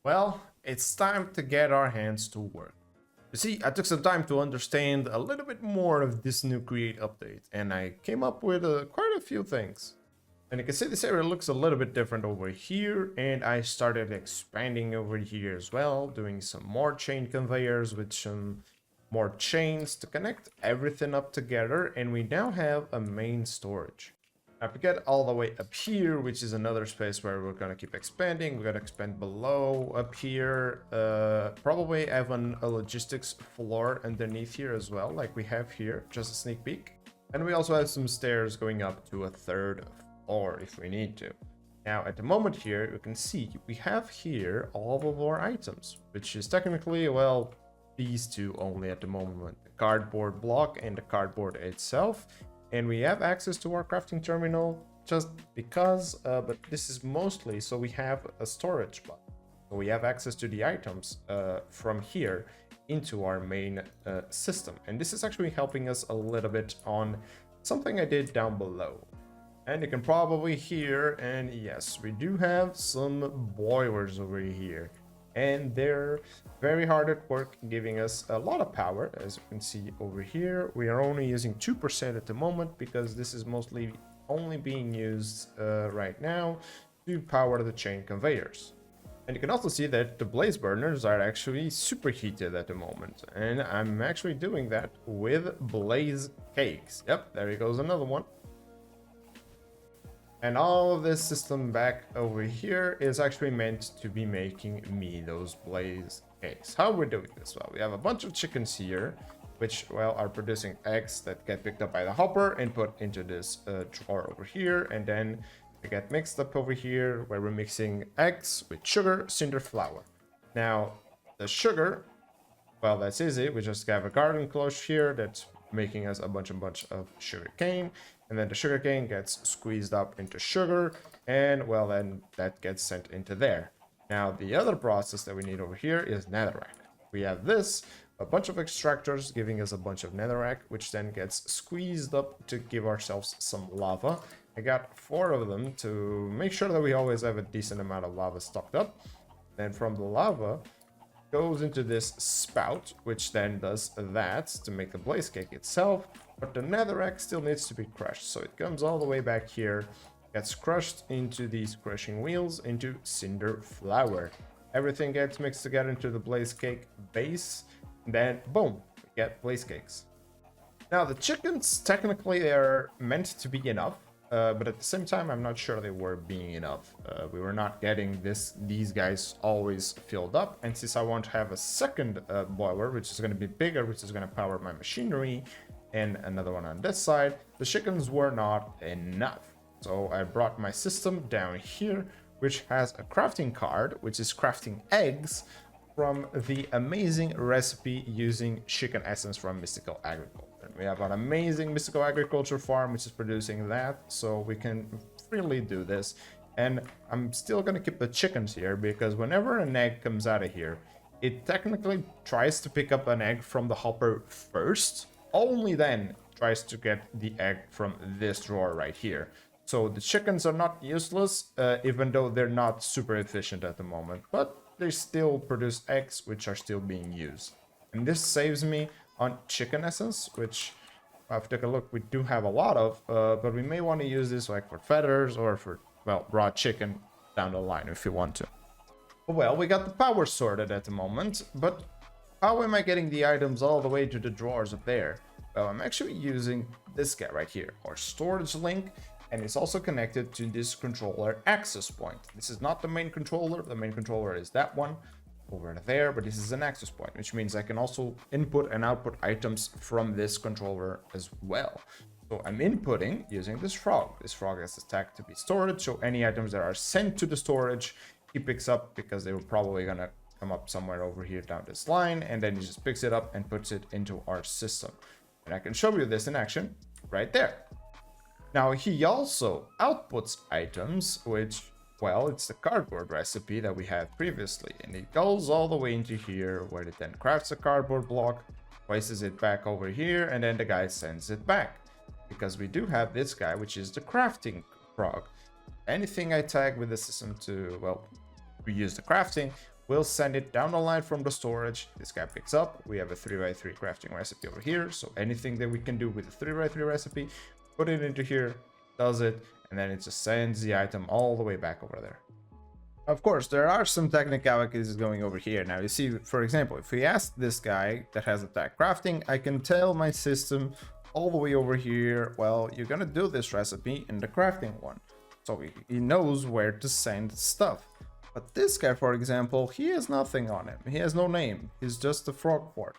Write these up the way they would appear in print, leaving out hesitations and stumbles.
Well, it's time to get our hands to work. You see, I took some time to understand a little bit more of this new Create update, and I came up with quite a few things. And you can see this area looks a little bit different over here, and I started expanding over here as well, doing some more chain conveyors with some more chains to connect everything up together, and we now have a main storage. Now, if we get all the way up here, which is another space where we're gonna keep expanding, we're gonna expand below up here. Probably have a logistics floor underneath here as well, like we have here, just a sneak peek. And we also have some stairs going up to a third floor if we need to. Now, at the moment here, you can see we have here all of our items, which is technically, well, these two only at the moment, the cardboard block and the cardboard itself. And we have access to our crafting terminal just because, but this is mostly so we have a storage button. So we have access to the items from here into our main system. And this is actually helping us a little bit on something I did down below. And you can probably hear, and yes, we do have some boilers over here. And they're very hard at work, giving us a lot of power. As you can see over here, we are only using 2% at the moment because this is mostly only being used right now to power the chain conveyors. And you can also see that the blaze burners are actually superheated at the moment. And I'm actually doing that with blaze cakes. Yep, there goes another one. And all of this system back over here is actually meant to be making me those blaze cakes. How we're doing this? Well, we have a bunch of chickens here, which, well, are producing eggs that get picked up by the hopper and put into this drawer over here. And then they get mixed up over here where we're mixing eggs with sugar, cinder, flour. Now, the sugar, well, that's easy. We just have a garden cloche here that's making us a bunch of sugar cane. And then the sugar cane gets squeezed up into sugar, and well, then that gets sent into there. Now, the other process that we need over here is netherrack. We have this, a bunch of extractors giving us a bunch of netherrack, which then gets squeezed up to give ourselves some lava. I got 4 of them to make sure that we always have a decent amount of lava stocked up. Then from the lava goes into this spout, which then does that to make the blaze cake itself. But the netherrack still needs to be crushed, so it comes all the way back here, gets crushed into these crushing wheels, into cinder flour. Everything gets mixed together into the blaze cake base, and then boom, we get blaze cakes. Now the chickens, technically they are meant to be enough, but at the same time I'm not sure they were being enough. We were not getting these guys always filled up, and since I want to have a second boiler, which is going to be bigger, which is going to power my machinery, and another one on this side, the chickens were not enough. So I brought my system down here, which has a crafting card, which is crafting eggs from the amazing recipe using chicken essence from Mystical Agriculture. We have an amazing Mystical Agriculture farm, which is producing that, so we can freely do this. And I'm still gonna keep the chickens here because whenever an egg comes out of here, it technically tries to pick up an egg from the hopper first, only then tries to get the egg from this drawer right here. So the chickens are not useless, even though they're not super efficient at the moment, but they still produce eggs which are still being used. And this saves me on chicken essence, which I've taken a look, we do have a lot of, but we may want to use this like for feathers or for, well, raw chicken down the line if you want to. Well, we got the power sorted at the moment, but how am I getting the items all the way to the drawers up there? Well, I'm actually using this guy right here, our storage link, and it's also connected to this controller access point. This is not the main controller. The main controller is that one over there, but this is an access point, which means I can also input and output items from this controller as well. So I'm inputting using this frog. This frog has a tag to be storage, so any items that are sent to the storage, he picks up because they were probably gonna come up somewhere over here down this line, and then he just picks it up and puts it into our system. And I can show you this in action right there. Now he also outputs items, which, well, it's the cardboard recipe that we had previously, and it goes all the way into here where it then crafts a cardboard block, places it back over here, and then the guy sends it back. Because we do have this guy, which is the crafting frog. Anything I tag with the system to, well, we use the crafting, We'll send it down the line from the storage. This guy picks up. We have a 3x3 crafting recipe over here. So anything that we can do with a 3x3 recipe, put it into here, does it, and then it just sends the item all the way back over there. Of course, there are some technicalities going over here. Now, you see, for example, if we ask this guy that has attack crafting, I can tell my system all the way over here, well, you're gonna do this recipe in the crafting one. So he knows where to send stuff. But this guy, for example, he has nothing on him. He has no name. He's just a frog port.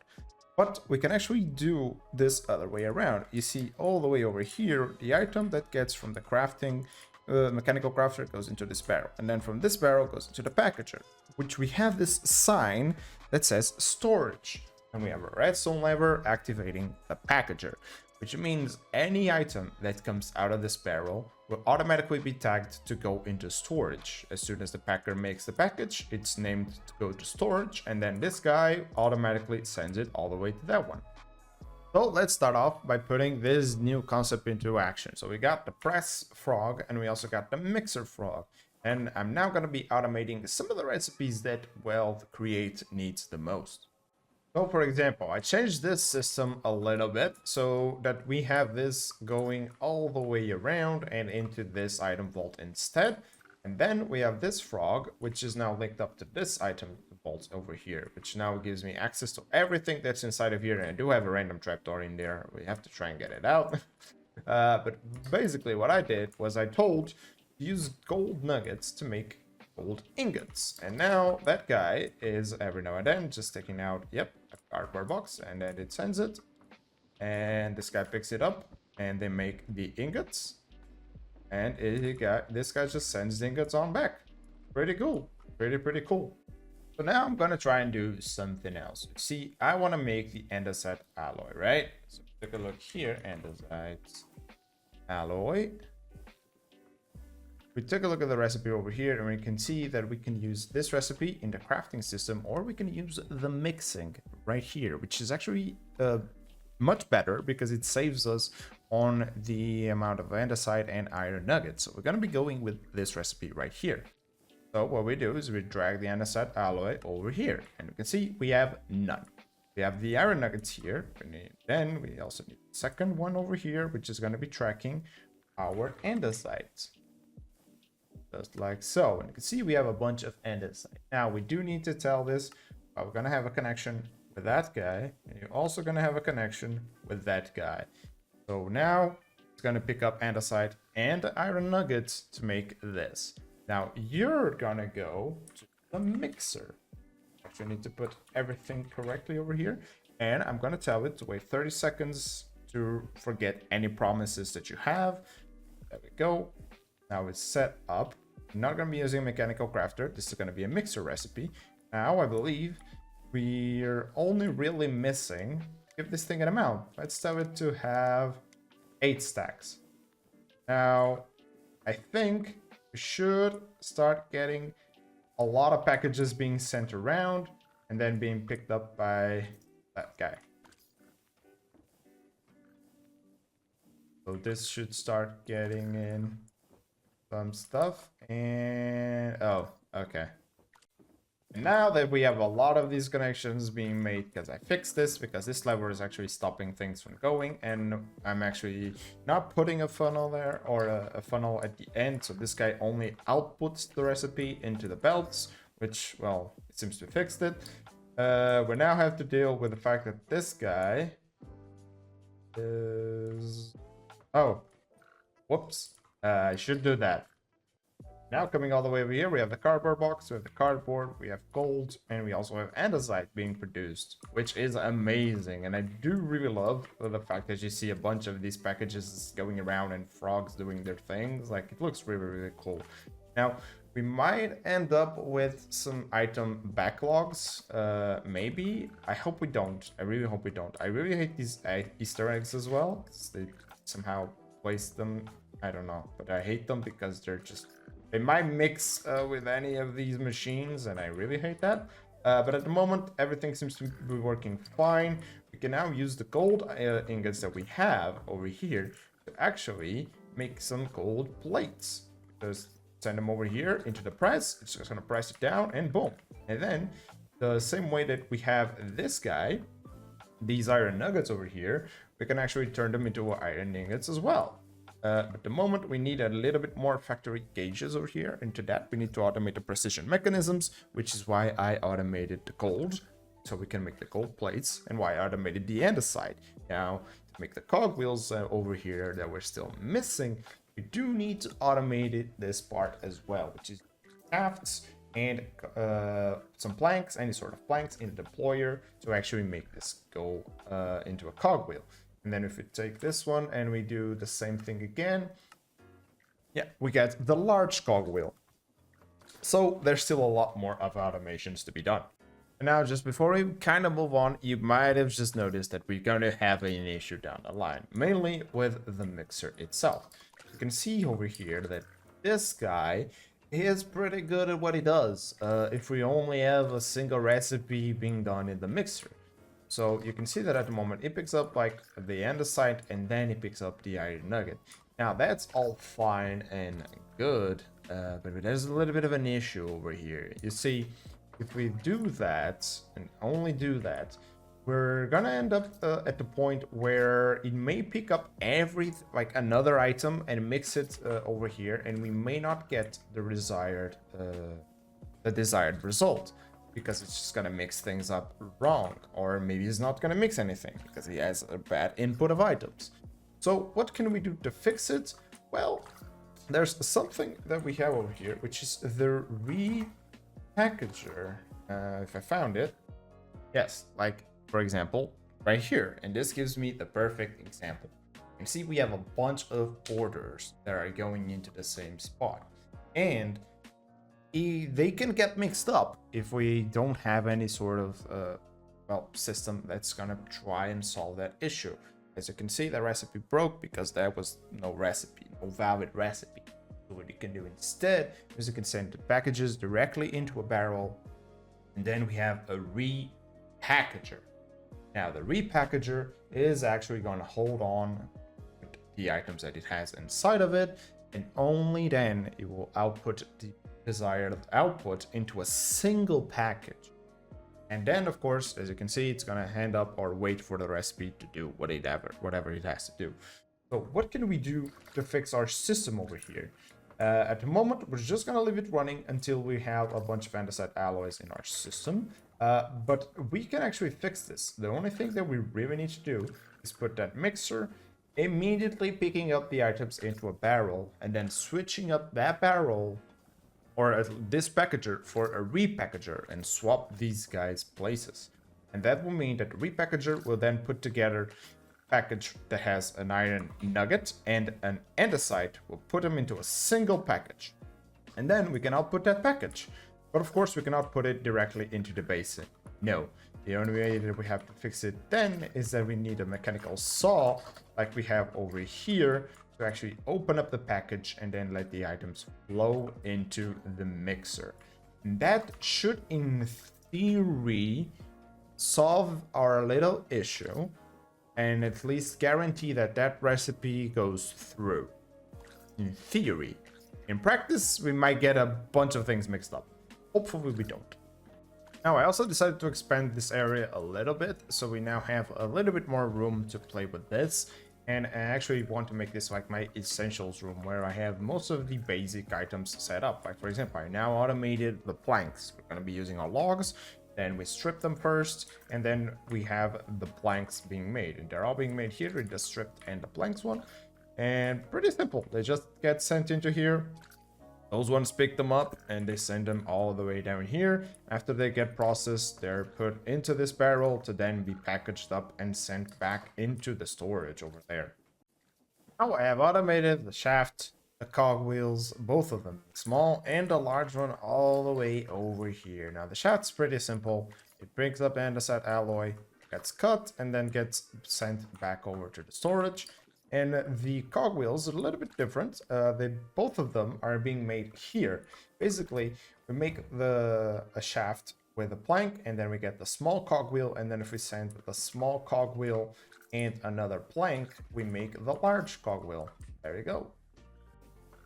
But we can actually do this other way around. You see all the way over here, the item that gets from the crafting mechanical crafter goes into this barrel. And then from this barrel goes into the packager, which we have this sign that says storage. And we have a redstone lever activating the packager, which means any item that comes out of this barrel will automatically be tagged to go into storage. As soon as the packer makes the package, it's named to go to storage, and then this guy automatically sends it all the way to that one. So let's start off by putting this new concept into action. So we got the press frog and we also got the mixer frog. And I'm now going to be automating some of the recipes that, well, Create needs the most. So for example, I changed this system a little bit so that we have this going all the way around and into this item vault instead. And then we have this frog, which is now linked up to this item vault over here, which now gives me access to everything that's inside of here. And I do have a random trapdoor in there. We have to try and get it out. But basically what I did was I told use gold nuggets to make gold ingots. And now that guy is every now and then just taking out, yep, a cardboard box, and then it sends it. And this guy picks it up and they make the ingots. And this guy just sends the ingots on back. Pretty cool. Pretty cool. So now I'm gonna try and do something else. See, I want to make the andesite alloy, right? So take a look here, andesite alloy. We take a look at the recipe over here, and we can see that we can use this recipe in the crafting system, or we can use the mixing right here, which is actually much better because it saves us on the amount of andesite and iron nuggets. So we're going to be going with this recipe right here. So what we do is we drag the andesite alloy over here, and you can see we have none. We have the iron nuggets here, and then we also need the second one over here, which is going to be tracking our andesite. Just like so. And you can see we have a bunch of andesite. Now we do need to tell this, we're going to have a connection with that guy, and you're also going to have a connection with that guy. So now it's going to pick up andesite and iron nuggets to make this. Now you're going to go to the mixer. Actually, I need to put everything correctly over here. And I'm going to tell it to wait 30 seconds to forget any promises that you have. There we go. Now it's set up. I'm not going to be using a mechanical crafter. This is going to be a mixer recipe. Now I believe we're only really missing, give this thing an amount. Let's tell it to have 8 stacks. Now I think we should start getting a lot of packages being sent around and then being picked up by that guy. So this should start getting in some stuff, and oh, okay. And now that we have a lot of these connections being made, because I fixed this, because this lever is actually stopping things from going, and I'm actually not putting a funnel there or a funnel at the end, so this guy only outputs the recipe into the belts, which, well, it seems to have fixed it. We now have to deal with the fact that this guy is, oh, whoops. I should do that. Now coming all the way over here, we have the cardboard box, we have the cardboard, we have gold, and we also have andesite being produced, which is amazing. And I do really love the fact that you see a bunch of these packages going around and frogs doing their things. Like, it looks really cool. Now, we might end up with some item backlogs, maybe. I hope we don't. I really hope we don't. I really hate these Easter eggs as well, because they somehow place them. I don't know, but I hate them because they might mix with any of these machines, and I really hate that. But at the moment, everything seems to be working fine. We can now use the gold ingots that we have over here to actually make some gold plates. Because send them over here into the press. It's just going to press it down and boom. And then the same way that we have this guy, these iron nuggets over here, we can actually turn them into iron ingots as well. But the moment we need a little bit more factory gauges over here. Into that, we need to automate the precision mechanisms, which is why I automated the gold, so we can make the gold plates, and why I automated the andesite. Now, to make the cogwheels over here that we're still missing, we do need to automate this part as well, which is shafts and some planks, any sort of planks in the deployer to actually make this go into a cogwheel. And then if we take this one and we do the same thing again, yeah, we get the large cogwheel. So there's still a lot more of automations to be done. And now, just before we kind of move on, you might have just noticed that we're going to have an issue down the line, mainly with the mixer itself. You can see over here that this guy is pretty good at what he does if we only have a single recipe being done in the mixer. So you can see that at the moment it picks up like the andesite and then it picks up the iron nugget. Now that's all fine and good, but there's a little bit of an issue over here. You see, if we do that and only do that, we're gonna end up at the point where it may pick up like another item and mix it over here, and we may not get the desired result, because it's just gonna mix things up wrong, or maybe it's not gonna mix anything because he has a bad input of items. So what can we do to fix it? Well, there's something that we have over here, which is the repackager. If I found it, yes, like for example right here, and this gives me the perfect example. You see, we have a bunch of orders that are going into the same spot, and they can get mixed up if we don't have any sort of system that's gonna try and solve that issue. As you can see, the recipe broke because there was no valid recipe. So what you can do instead is you can send the packages directly into a barrel, and then we have a repackager. Now the repackager is actually going to hold on to the items that it has inside of it, and only then it will output the desired output into a single package. And then, of course, as you can see, it's gonna hand up or wait for the recipe to do whatever it has to do. So what can we do to fix our system over here? At the moment, we're just gonna leave it running until we have a bunch of andesite alloys in our system. But we can actually fix this. The only thing that we really need to do is put that mixer immediately picking up the items into a barrel, and then switching up that barrel or this packager for a repackager and swap these guys places. And that will mean that the repackager will then put together a package that has an iron nugget and an andesite. We'll put them into a single package, and then we can output that package. But of course we cannot put it directly into the basin. No, the only way that we have to fix it then is that we need a mechanical saw like we have over here to actually open up the package and then let the items flow into the mixer. And that should, in theory, solve our little issue and at least guarantee that that recipe goes through. In theory. In practice, we might get a bunch of things mixed up. Hopefully we don't. Now, I also decided to expand this area a little bit, so we now have a little bit more room to play with this. And I actually want to make this like my essentials room, where I have most of the basic items set up. Like for example, I now automated the planks. We're going to be using our logs, then we strip them first, and then we have the planks being made. And they're all being made here in the stripped and the planks one. And pretty simple. They just get sent into here. Those ones pick them up and they send them all the way down here. After they get processed, they're put into this barrel to then be packaged up and sent back into the storage over there. Now I have automated the shaft, the cogwheels, both of them, the small and the large one, all the way over here. Now the shaft's pretty simple. It brings up andesite alloy, gets cut, and then gets sent back over to the storage. And the cogwheels are a little bit different. Both of them are being made here. Basically, we make a shaft with a plank, and then we get the small cogwheel, and then if we send the small cogwheel and another plank, we make the large cogwheel. There you go.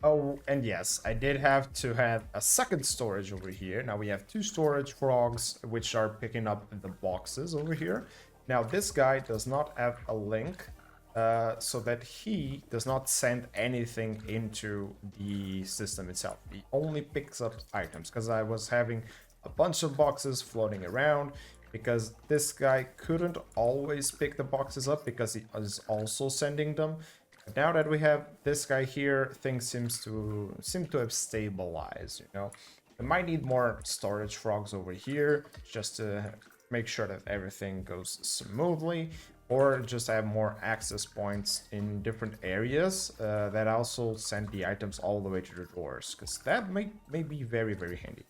Oh, and yes, I did have to have a second storage over here. Now we have two storage frogs, which are picking up the boxes over here. Now this guy does not have a link, so that he does not send anything into the system itself. He only picks up items, because I was having a bunch of boxes floating around, because this guy couldn't always pick the boxes up because he is also sending them. Now that we have this guy here, things seem to have stabilized, you know. We might need more storage frogs over here just to make sure that everything goes smoothly, or just have more access points in different areas that also send the items all the way to the doors, because that may be very, very handy.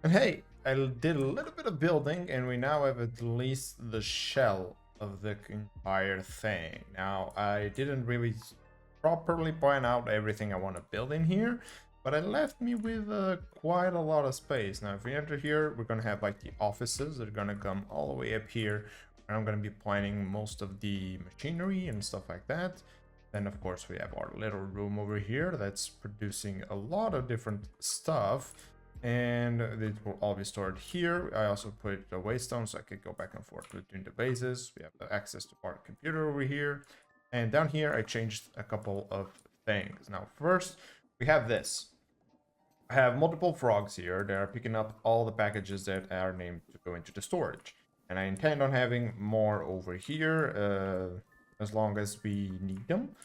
And hey, I did a little bit of building, and we now have at least the shell of the entire thing. Now, I didn't really properly plan out everything I want to build in here, but it left me with quite a lot of space. Now, if we enter here, we're going to have like the offices that are going to come all the way up here, and I'm going to be planning most of the machinery and stuff like that. Then, of course, we have our little room over here that's producing a lot of different stuff, and it will all be stored here. I also put the waystone so I could go back and forth between the bases. We have the access to our computer over here, and down here I changed a couple of things. Now first we have this. I have multiple frogs here that are picking up all the packages that are named to go into the storage, and I intend on having more over here as long as we need them.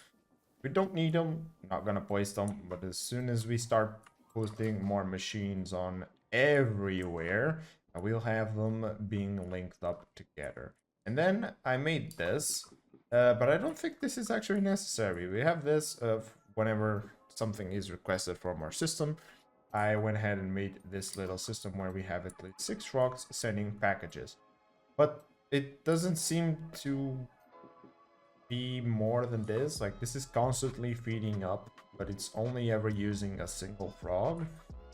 If we don't need them, I'm not gonna place them, but as soon as we start putting more machines on everywhere, we'll have them being linked up together. And then I made this, but I don't think this is actually necessary. We have this whenever something is requested from our system. I went ahead and made this little system where we have at least 6 frogs sending packages, but it doesn't seem to be more than this. Like, this is constantly feeding up, but it's only ever using a single frog.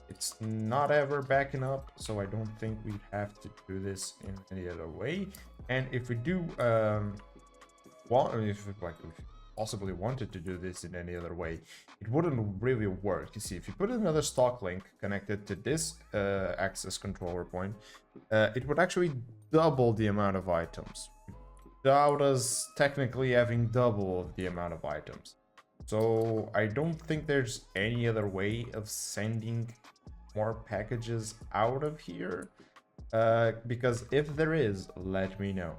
It's not ever backing up, so I don't think we have to do this in any other way. And if we do if we possibly wanted to do this in any other way, it wouldn't really work. You see, if you put another stock link connected to this access controller point, it would actually double the amount of items without us technically having double the amount of items. So I don't think there's any other way of sending more packages out of here, because if there is, let me know.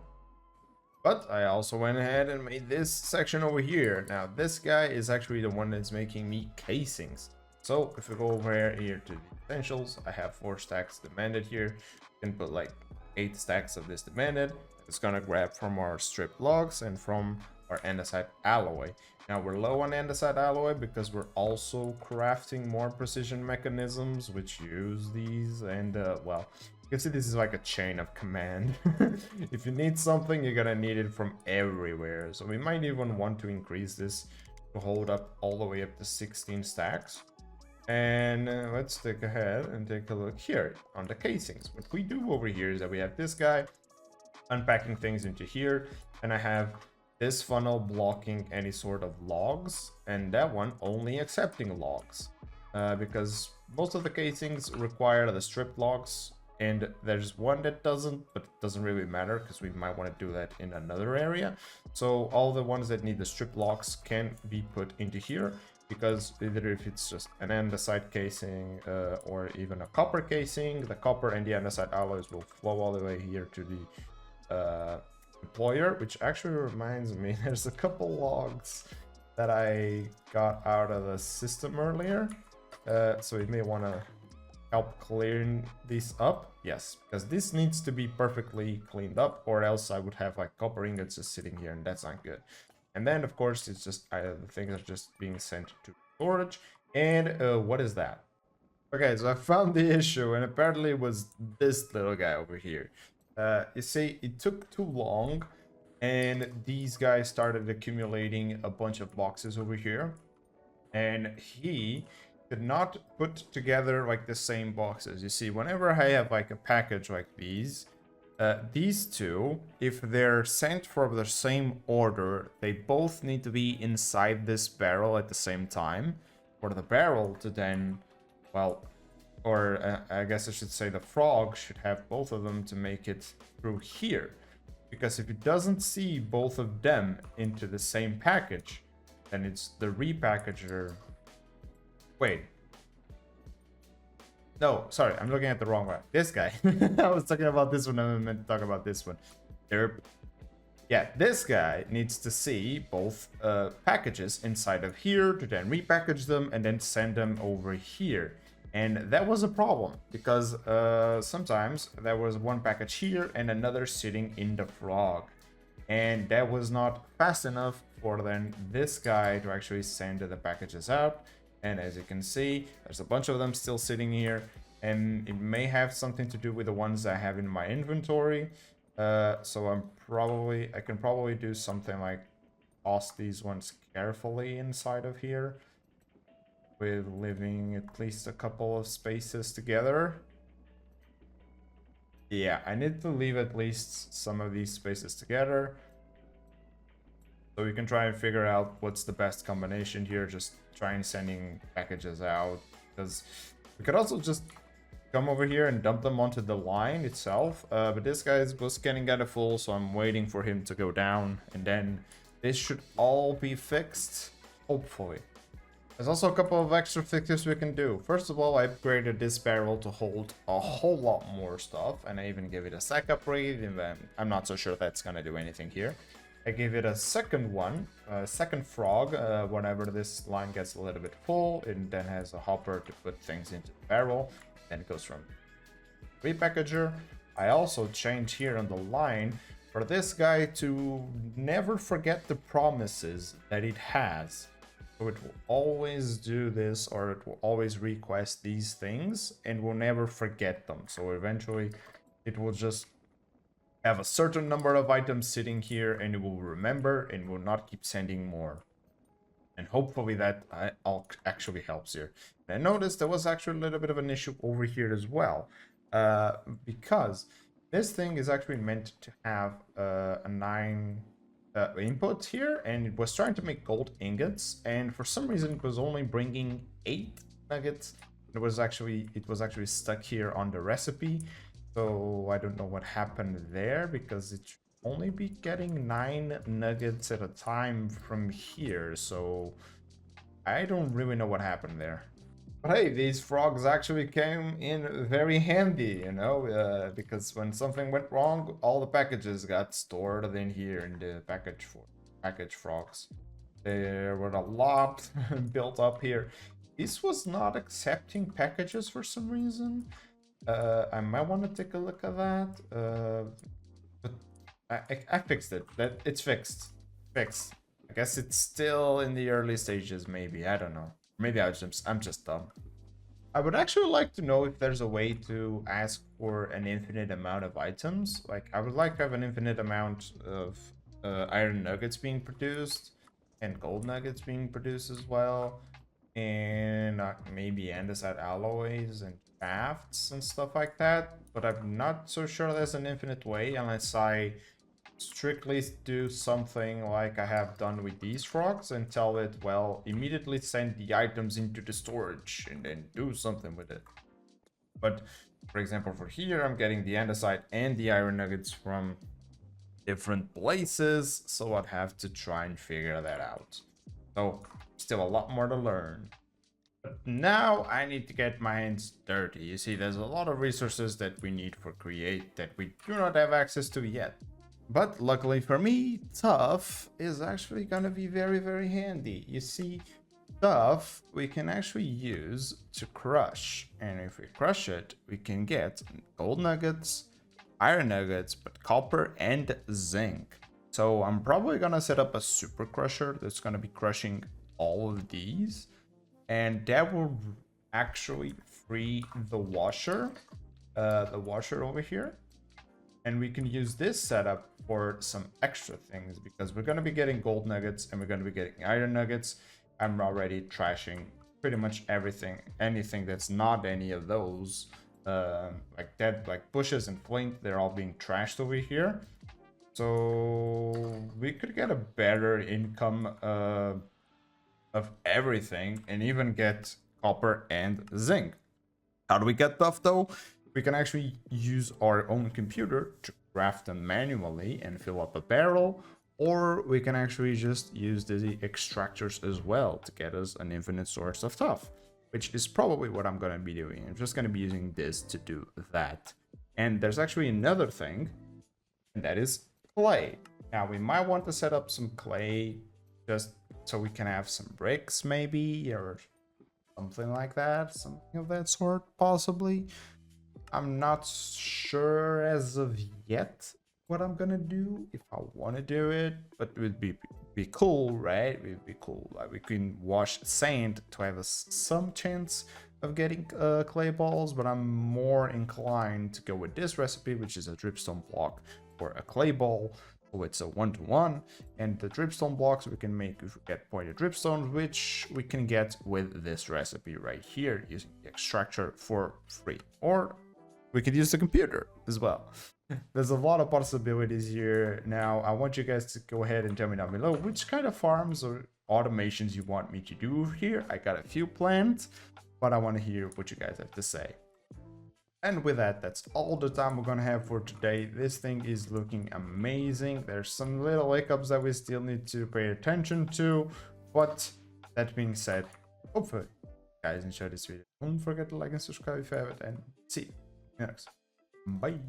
But I also went ahead and made this section over here. Now this guy is actually the one that's making me casings. So if we go over here to the essentials, I have 4 stacks demanded here. You can put like 8 stacks of this demanded. It's gonna grab from our strip logs and from our andesite alloy. Now we're low on andesite alloy because we're also crafting more precision mechanisms which use these, and well, you can see this is like a chain of command. If you need something, you're gonna need it from everywhere. So we might even want to increase this to hold up all the way up to 16 stacks. And let's take ahead and take a look here on the casings. What we do over here is that we have this guy unpacking things into here, and I have this funnel blocking any sort of logs, and that one only accepting logs, because most of the casings require the strip logs, and there's one that doesn't, but it doesn't really matter because we might want to do that in another area. So all the ones that need the strip logs can be put into here, because either if it's just an andesite casing or even a copper casing, the copper and the andesite alloys will flow all the way here to the employer. Which actually reminds me, there's a couple logs that I got out of the system earlier, so you may want to help clearing these up. Yes, because this needs to be perfectly cleaned up, or else I would have like copper ingots just sitting here, and that's not good. And then of course it's just the things are just being sent to storage. And what is that? Okay, so I found the issue, and apparently it was this little guy over here. You see, it took too long, and these guys started accumulating a bunch of boxes over here, and he could not put together like the same boxes. You see, whenever I have like a package like these two, if they're sent from the same order, they both need to be inside this barrel at the same time. for the barrel to then, well, or I guess I should say the frog should have both of them to make it through here. Because if it doesn't see both of them into the same package, then it's the repackager. Wait. No, sorry, I'm looking at the wrong one. This guy. I was talking about this one, I meant to talk about this one. Yeah, this guy needs to see both packages inside of here to then repackage them and then send them over here. And that was a problem because sometimes there was one package here and another sitting in the frog. And that was not fast enough for then this guy to actually send the packages out. And as you can see, there's a bunch of them still sitting here. And it may have something to do with the ones I have in my inventory. So I can probably do something like toss these ones carefully inside of here, with leaving at least a couple of spaces together. Yeah, I need to leave at least some of these spaces together, so we can try and figure out what's the best combination here. Just try and sending packages out, because we could also just come over here and dump them onto the line itself, but this guy was getting kind of full, so I'm waiting for him to go down, and then this should all be fixed, hopefully. There's also a couple of extra fixes we can do. First of all, I upgraded this barrel to hold a whole lot more stuff, and I even gave it a stack upgrade, and then I'm not so sure that's gonna do anything here. I gave it a second one, a second frog, whenever this line gets a little bit full, it then has a hopper to put things into the barrel. And it goes from repackager. I also changed here on the line for this guy to never forget the promises that it has. So it will always do this, or it will always request these things and will never forget them. So eventually it will just have a certain number of items sitting here and it will remember and will not keep sending more. And hopefully that actually helps here. And I noticed there was actually a little bit of an issue over here as well. Because this thing is actually meant to have a 9 input here. And it was trying to make gold ingots. And for some reason it was only bringing 8 nuggets. It was actually stuck here on the recipe. So I don't know what happened there, because it only be getting 9 nuggets at a time from here, so I don't really know what happened there. But hey, these frogs actually came in very handy, you know, because when something went wrong, all the packages got stored in here in the package frogs. There were a lot built up here. This was not accepting packages for some reason. I might want to take a look at that. I fixed it. It's fixed. Fixed. I guess it's still in the early stages, maybe. I don't know. Maybe I'm just dumb. I would actually like to know if there's a way to ask for an infinite amount of items. Like, I would like to have an infinite amount of iron nuggets being produced and gold nuggets being produced as well. And maybe andesite alloys and crafts and stuff like that. But I'm not so sure there's an infinite way unless I strictly do something like I have done with these frogs and tell it, well, immediately send the items into the storage and then do something with it. But for example, for here, I'm getting the andesite and the iron nuggets from different places, so I'd have to try and figure that out. So still a lot more to learn. But now I need to get my hands dirty. You see, there's a lot of resources that we need for create that we do not have access to yet. But luckily for me, tough is actually gonna be very, very handy. You see, tough we can actually use to crush. And if we crush it, we can get gold nuggets, iron nuggets, but copper and zinc. So I'm probably gonna set up a super crusher that's gonna be crushing all of these. And that will actually free the washer over here. And we can use this setup for some extra things, because we're going to be getting gold nuggets and we're going to be getting iron nuggets. I'm already trashing pretty much everything, anything that's not any of those, like that, like bushes and flint, they're all being trashed over here. So we could get a better income of everything and even get copper and zinc. How do we get stuff though? We can actually use our own computer to craft them manually and fill up a barrel, or we can actually just use the extractors as well to get us an infinite source of stuff, which is probably what I'm going to be doing. I'm just going to be using this to do that. And there's actually another thing, and that is clay. Now we might want to set up some clay just so we can have some bricks maybe, or something like that, something of that sort possibly. I'm not sure as of yet what I'm gonna do, if I want to do it, but it would be cool, right? It would be cool. Like we can wash sand to have some chance of getting clay balls, but I'm more inclined to go with this recipe, which is a dripstone block for a clay ball. So it's a 1-to-1, and the dripstone blocks we can make if we get pointed dripstones, which we can get with this recipe right here using the extractor for free, or we could use the computer as well. There's a lot of possibilities here. Now, I want you guys to go ahead and tell me down below which kind of farms or automations you want me to do here. I got a few planned, but I want to hear what you guys have to say. And with that, that's all the time we're going to have for today. This thing is looking amazing. There's some little hiccups that we still need to pay attention to. But that being said, hopefully you guys enjoyed this video. Don't forget to like and subscribe if you haven't. And see you next. Bye.